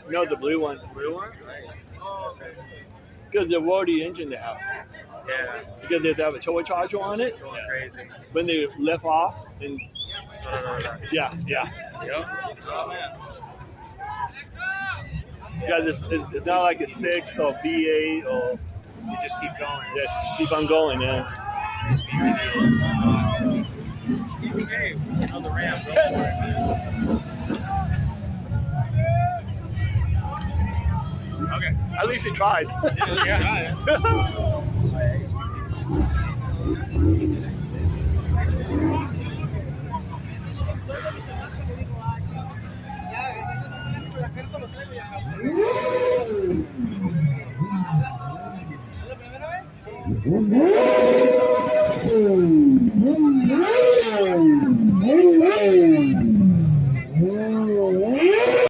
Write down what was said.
No, the blue one. The blue one? Right. Oh, okay. Because the warranty engine they have. Yeah. Because they have a turbocharger on it. Going crazy. When they left off, and yeah. Yep. Oh, man. Yeah, it's not like a 6 or V8 or You just keep going. just keep on going, yeah. Hey, on the ramp, go for it. Okay. At least he tried. Yeah. Mm-hmm.